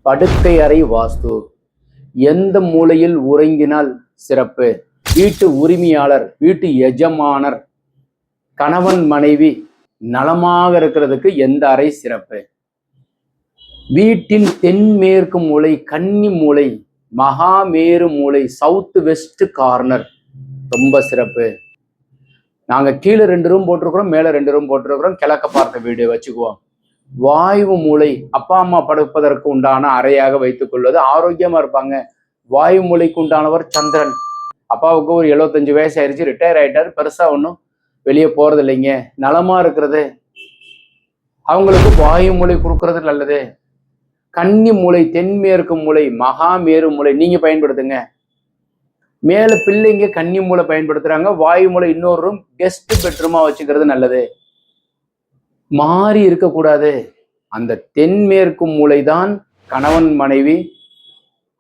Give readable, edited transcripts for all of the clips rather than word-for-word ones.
படுக்கை அறை வாஸ்து. எந்த மூலையில் உறங்கினால் சிறப்பு? வீட்டு உரிமையாளர், வீட்டு எஜமானர், கணவன் மனைவி நலமாக இருக்கிறதுக்கு எந்த அறை சிறப்பு? வீட்டின் தென்மேற்கு மூலை, கன்னி மூலை, மகாமேரு மூலை, சவுத் வெஸ்ட் கார்னர் ரொம்ப சிறப்பு. நாங்க கீழே 2 ரூம் போட்டிருக்கிறோம், மேல 2 ரூம் போட்டிருக்கிறோம். கிழக்க பார்த்த வீடு வச்சுக்குவோம். வாயு மூலை அப்பா அம்மா படுப்பதற்கு உண்டான அறையாக வைத்துக் கொள்வது, ஆரோக்கியமா இருப்பாங்க. வாயு மூலைக்கு உண்டானவர் சந்திரன். அப்பாவுக்கு ஒரு 75 வயசு ஆயிடுச்சு, ரிட்டையர் ஆயிட்டாரு, பெருசா ஒன்றும் வெளியே போறது இல்லைங்க, நலமா இருக்கிறது. அவங்களுக்கு வாயு மூலை கொடுக்கறது நல்லது. கன்னி மூலை, தென்மேற்கு மூலை, மகாமேரு மூலை நீங்க பயன்படுத்துங்க. மேல பிள்ளைங்க கன்னி மூலை பயன்படுத்துறாங்க, வாயு மூலை இன்னொரு ரூம் கெஸ்ட் பெட்ரூமா வச்சுக்கிறது நல்லது. மாறி இருக்கக்கூடாது. அந்த தென்மேற்கு மூலைதான் கணவன் மனைவி,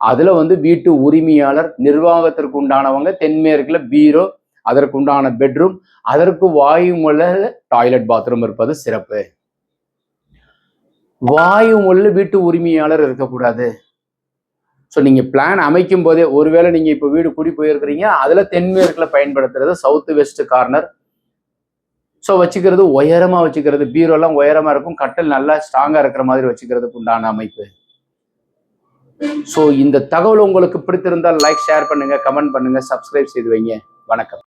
அதுல வீட்டு உரிமையாளர், நிர்வாகத்திற்கு உண்டானவங்க. தென்மேற்குல பீரோ, அதற்கு உண்டான பெட்ரூம், அதற்கு வாயு மூலை டாய்லெட் பாத்ரூம் இருப்பது சிறப்பு. வாயு மூலையில வீட்டு உரிமையாளர் இருக்கக்கூடாது. ஸோ நீங்க பிளான் அமைக்கும் போதே, ஒருவேளை நீங்க இப்போ வீடு குடி போயிருக்கிறீங்க, அதுல தென்மேற்குல பயன்படுத்துறது சவுத் வெஸ்ட் கார்னர். ஸோ வச்சுக்கிறது உயரமா வச்சுக்கிறது, பீரோலாம் உயரமா இருக்கும், கட்டல் நல்லா ஸ்ட்ராங்கா இருக்கிற மாதிரி வச்சுக்கிறதுக்கு உண்டான அமைப்பு. ஸோ இந்த தகவல் உங்களுக்கு பிடித்திருந்தால் லைக், ஷேர் பண்ணுங்க, கமெண்ட் பண்ணுங்க, சப்ஸ்கிரைப் செய்து வைங்க. வணக்கம்.